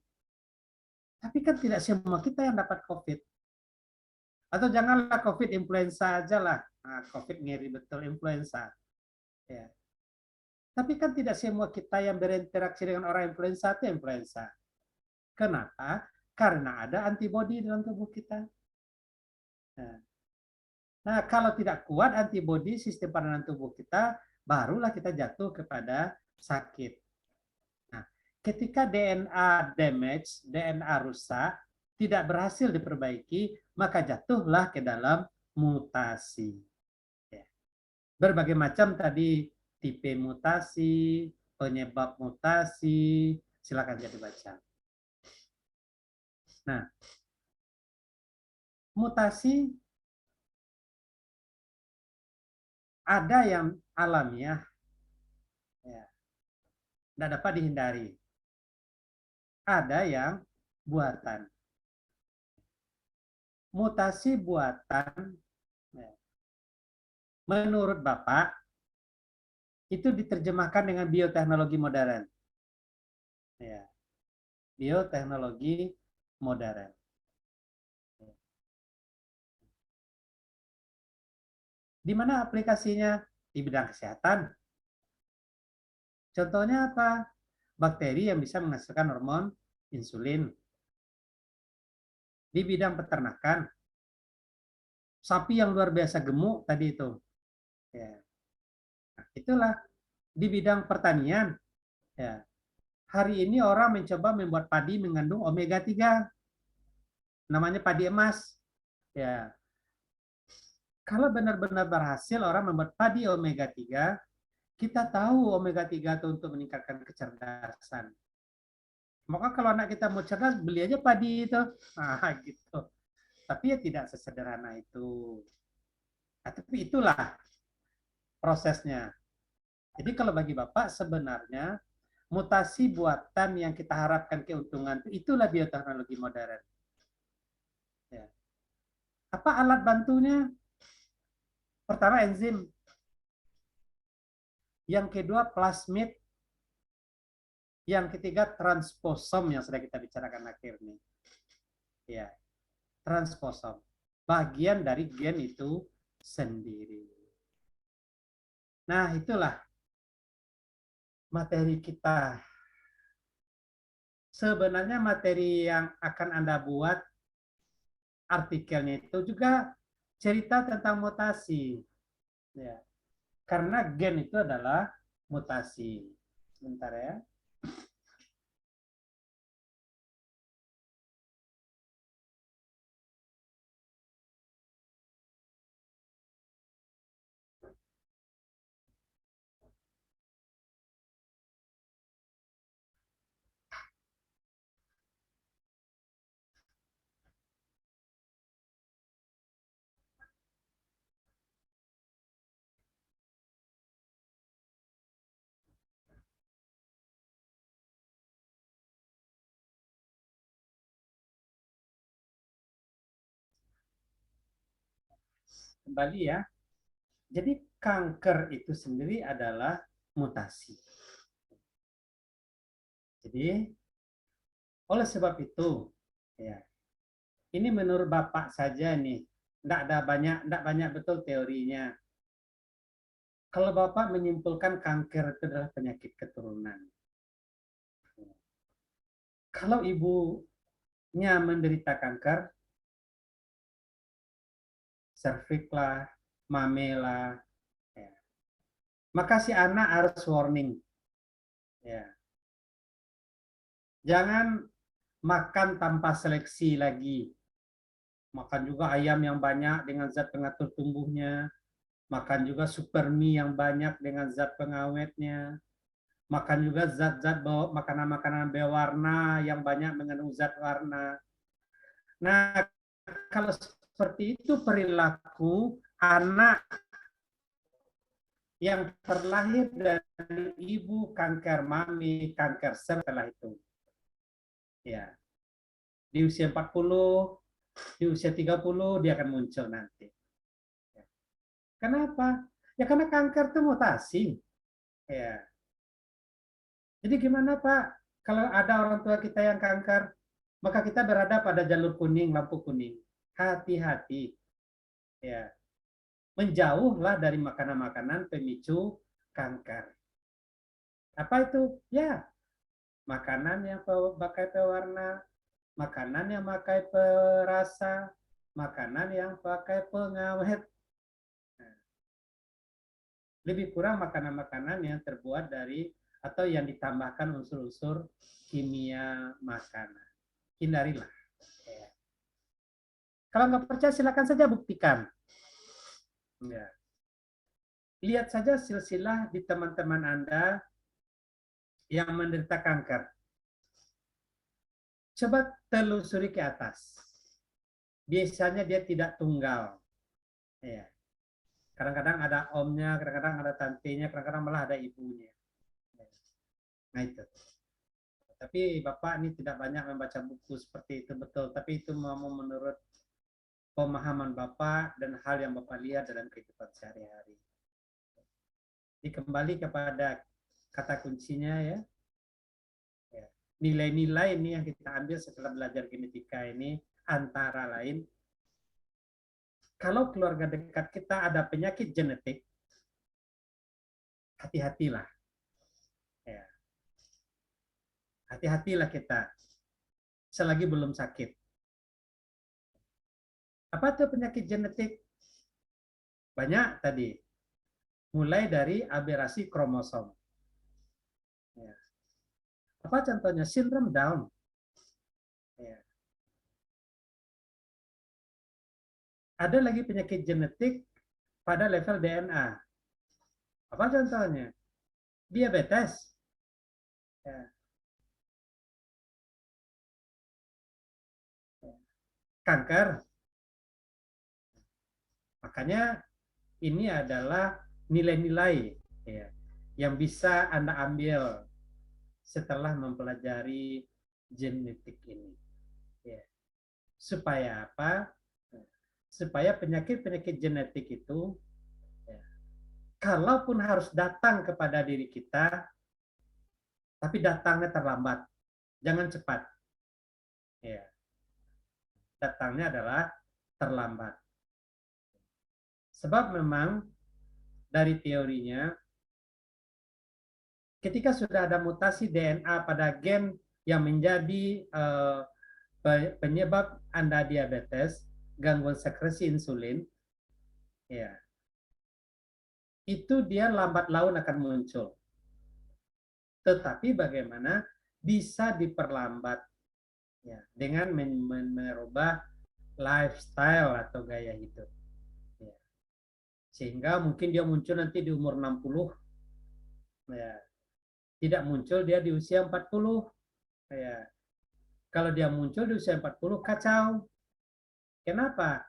Tapi kan tidak semua kita yang dapat COVID. Atau janganlah COVID influenza aja lah. Nah, COVID ngeri betul influenza. Ya. Tapi kan tidak semua kita yang berinteraksi dengan orang influenza itu influenza. Kenapa? Karena ada antibodi dalam tubuh kita. Nah, kalau tidak kuat antibodi sistem pertahanan tubuh kita, barulah kita jatuh kepada sakit. Nah, ketika DNA damage, DNA rusak, tidak berhasil diperbaiki, maka jatuhlah ke dalam mutasi. Ya. Berbagai macam tadi tipe mutasi, penyebab mutasi, silakan jadi baca. Nah, mutasi ada yang alamiah, ya, tidak dapat dihindari. Ada yang buatan. Mutasi buatan, ya, menurut Bapak, itu diterjemahkan dengan bioteknologi modern. Ya, bioteknologi modern. Di mana aplikasinya? Di bidang kesehatan. Contohnya apa? Bakteri yang bisa menghasilkan hormon insulin. Di bidang peternakan, sapi yang luar biasa gemuk tadi itu. Ya. Nah, itulah di bidang pertanian. Ya. Hari ini orang mencoba membuat padi mengandung omega 3. Namanya padi emas. Ya. Kalau benar-benar berhasil orang membuat padi omega 3, kita tahu omega 3 itu untuk meningkatkan kecerdasan. Maka kalau anak kita mau cerdas, beli aja padi itu. Nah, gitu. Tapi ya tidak sesederhana itu. Nah, tapi itulah prosesnya. Jadi kalau bagi Bapak sebenarnya mutasi buatan yang kita harapkan keuntungan itulah bioteknologi modern. Ya. Apa alat bantunya? Pertama enzim. Yang kedua plasmid. Yang ketiga transposom yang sudah kita bicarakan akhir ini. Ya, transposom. Bagian dari gen itu sendiri. Nah, itulah materi kita. Sebenarnya materi yang akan Anda buat artikelnya itu juga cerita tentang mutasi. Ya. Karena gen itu adalah mutasi. Sebentar ya. Kembali ya. Jadi kanker itu sendiri adalah mutasi. Jadi oleh sebab itu, ya, ini menurut Bapak saja nih, tidak banyak betul teorinya. Kalau Bapak menyimpulkan kanker itu adalah penyakit keturunan. Kalau ibunya menderita kanker, serviks lah, mame lah, ya. maka si anak harus warning. Ya. Jangan makan tanpa seleksi lagi. Makan juga ayam yang banyak dengan zat pengatur tumbuhnya. Makan juga super mie yang banyak dengan zat pengawetnya. Makan juga zat-zat makanan-makanan berwarna yang banyak mengandung zat warna. Nah, kalau seperti itu perilaku anak yang terlahir dari ibu kanker mami, kanker setelah itu. Ya, di usia 40, di usia 30 dia akan muncul nanti. Kenapa? Ya karena kanker itu mutasi. Ya. Jadi gimana Pak? Kalau ada orang tua kita yang kanker, maka kita berada pada jalur kuning, lampu kuning. Hati-hati. Ya. Menjauhlah dari makanan-makanan pemicu kanker. Apa itu? Ya, makanan yang pakai pewarna, makanan yang pakai perasa, makanan yang pakai pengawet. Lebih kurang makanan-makanan yang terbuat dari atau yang ditambahkan unsur-unsur kimia makanan. Hindarilah. Ya. Kalau nggak percaya silakan saja buktikan. Ya. Lihat saja silsilah di teman-teman Anda yang menderita kanker. Coba telusuri ke atas. Biasanya dia tidak tunggal. Ya. Kadang-kadang ada omnya, kadang-kadang ada tantenya, kadang-kadang malah ada ibunya. Nah itu. Tapi Bapak ini tidak banyak membaca buku seperti itu, betul. Tapi itu mau menurut pemahaman Bapak dan hal yang Bapak lihat dalam kehidupan sehari-hari. Jadi kembali kepada kata kuncinya ya. Nilai-nilai ini yang kita ambil setelah belajar genetika ini antara lain, kalau keluarga dekat kita ada penyakit genetik, hati-hatilah. Ya. Hati-hatilah kita selagi belum sakit. Apa itu penyakit genetik? Banyak tadi. Mulai dari aberasi kromosom. Ya. Apa contohnya? Sindrom Down. Ya. Ada lagi penyakit genetik pada level DNA. Apa contohnya? Diabetes. Ya. Kanker. Makanya ini adalah nilai-nilai ya, yang bisa Anda ambil setelah mempelajari genetik ini. Ya. Supaya apa? Supaya penyakit-penyakit genetik itu, ya, kalaupun harus datang kepada diri kita, tapi datangnya terlambat, jangan cepat. Ya. Datangnya adalah terlambat. Sebab memang dari teorinya, ketika sudah ada mutasi DNA pada gen yang menjadi penyebab Anda diabetes, gangguan sekresi insulin, ya, itu dia lambat laun akan muncul. Tetapi bagaimana bisa diperlambat ya, dengan merubah lifestyle atau gaya hidup. Ya. Sehingga mungkin dia muncul nanti di umur 60, ya. Tidak muncul dia di usia 40. Ya. Kalau dia muncul di usia 40, kacau. Kenapa?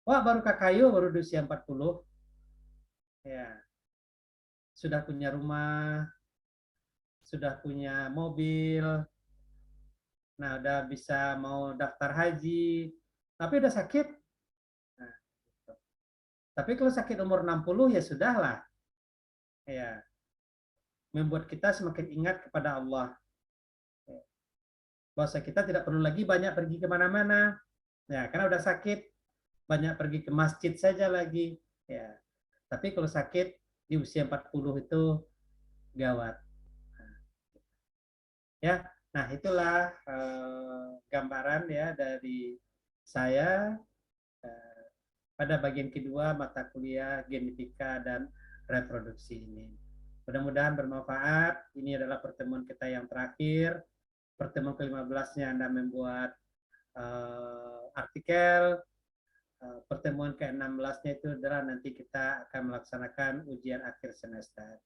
Wah, baru kakayo baru di usia 40. Ya. Sudah punya rumah, sudah punya mobil, nah udah bisa mau daftar haji, tapi udah sakit. Nah, gitu. Tapi kalau sakit umur 60 ya sudahlah. Ya, membuat kita semakin ingat kepada Allah. Ya. Bahwa kita tidak perlu lagi banyak pergi kemana-mana. Ya, karena udah sakit, banyak pergi ke masjid saja lagi. Ya. Tapi kalau sakit di usia 40 itu gawat. Ya, nah itulah gambaran ya dari saya pada bagian kedua mata kuliah genetika dan reproduksi ini. Mudah-mudahan bermanfaat. Ini adalah pertemuan kita yang terakhir. Pertemuan ke-15-nya Anda membuat artikel. Pertemuan ke-16-nya itu adalah nanti kita akan melaksanakan ujian akhir semester.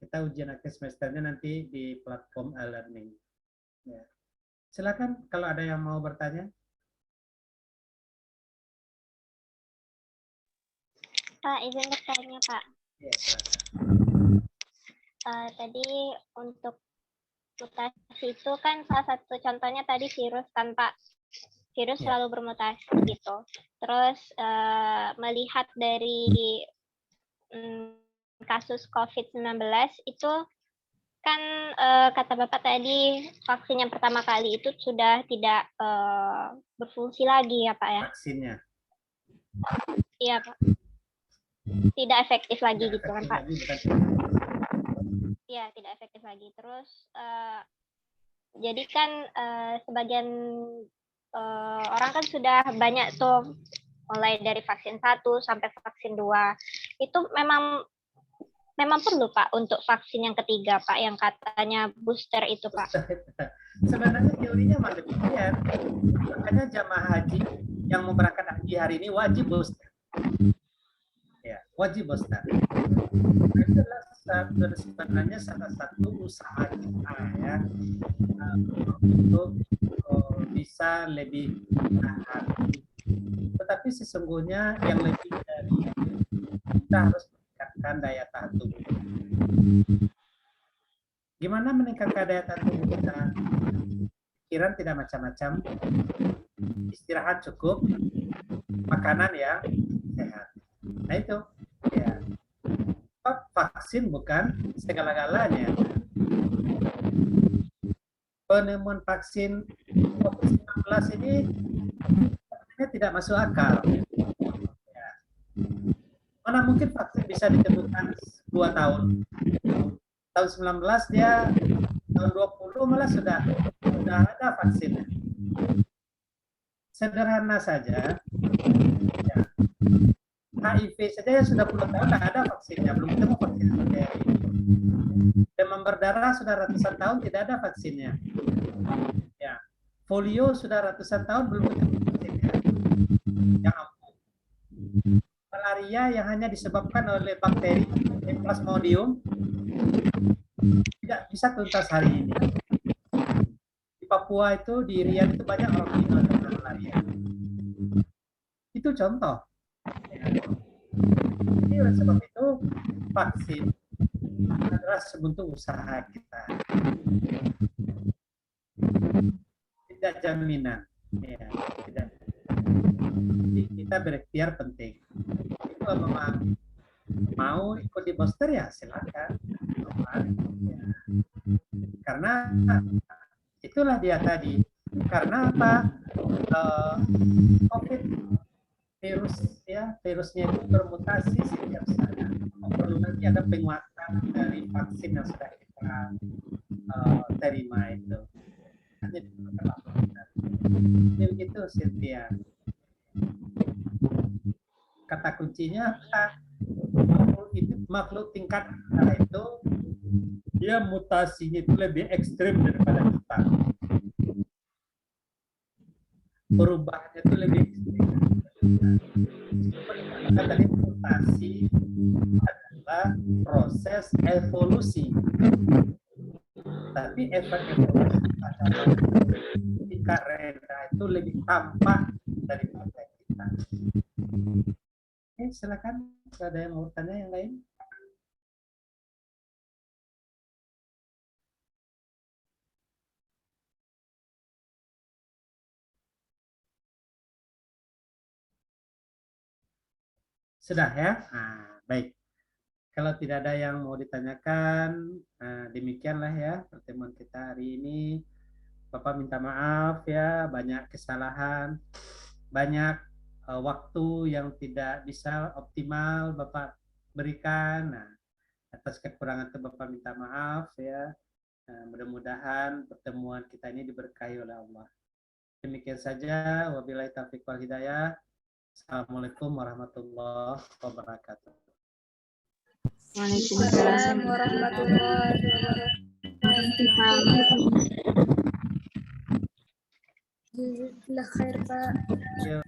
Kita ujian akhir semesternya nanti di platform e-learning. Ya. Silakan kalau ada yang mau bertanya. Pak, izin bertanya, Pak. Ya, silakan. Tadi untuk mutasi itu kan salah satu contohnya tadi virus kan, Pak. Virus Ya. selalu bermutasi gitu. Terus melihat dari kasus COVID-19 itu kan kata Bapak tadi vaksin yang pertama kali itu sudah tidak berfungsi lagi ya Pak ya? Vaksinnya. Iya Pak. Tidak efektif lagi gitu kan Pak? Iya, tidak efektif lagi. Terus jadi kan sebagian orang kan sudah banyak tuh mulai dari vaksin 1 sampai vaksin 2. Itu memang perlu Pak untuk vaksin yang ketiga Pak, yang katanya booster itu Pak. Sebenarnya teorinya mah demikian. Makanya jamaah haji yang mau berangkat haji hari ini wajib booster. Ya, wajib booster. Itu adalah sebenarnya salah satu usaha kita ya untuk bisa lebih tahan. Tetapi sesungguhnya yang lebih dari kita harus meningkatkan daya tahan tubuh. Gimana meningkatkan daya tahan tubuh kita? Pikiran tidak macam-macam, istirahat cukup, makanan yang sehat. Nah itu, ya. Vaksin bukan segala-galanya. Penemuan vaksin COVID-19 ini sebenarnya tidak masuk akal. Ya. Mana mungkin vaksin bisa ditemukan 2 tahun. Tahun 19 dia, tahun 20 malah sudah ada vaksinnya. Sederhana saja. Ya. HIV saja sudah puluhan tahun tidak ada vaksinnya, belum ketemu vaksin. Demam berdarah sudah ratusan tahun tidak ada vaksinnya. Ya. Polio sudah ratusan tahun belum ketemu vaksinnya. Yang ampuh. Malaria yang hanya disebabkan oleh bakteri Plasmodium tidak bisa tuntas hari ini. Di Papua itu, di Riau itu banyak orang meninggal karena malaria. Itu contoh. Jadi oleh sebab itu vaksin adalah sebentuk usaha kita. Tidak jaminan. Ya, tidak. Jadi kita berikhtiar penting. Jadi kalau memang mau ikut di booster ya silakan. Ya. Karena itulah dia tadi. Karena apa? COVID virusnya itu bermutasi setiap saat. Perlu nanti ada penguatan dari vaksin yang sudah kita terima itu. Hanya jadi begitu Cynthia. Kata kuncinya apa? Makhluk tingkat itu dia mutasinya itu lebih ekstrim daripada kita. Perubahannya itu lebih ekstrim. Tadi mutasi adalah proses evolusi. Tapi efek evolusi adalah tingkat rendah itu lebih tampak daripada kita. Oke, silakan. Ada yang mau tanya yang lain? Sudah ya? Nah, baik. Kalau tidak ada yang mau ditanyakan, demikianlah ya pertemuan kita hari ini. Bapak minta maaf ya, banyak kesalahan, banyak waktu yang tidak bisa optimal Bapak berikan. Nah, atas kekurangan itu Bapak minta maaf ya. Mudah-mudahan pertemuan kita ini diberkahi oleh Allah. Demikian saja. Wabillahi taufiq wal hidayah. Assalamualaikum warahmatullahi wabarakatuh. Waalaikumsalam warahmatullahi wabarakatuh. Jazakallah khair, Pak. Ya.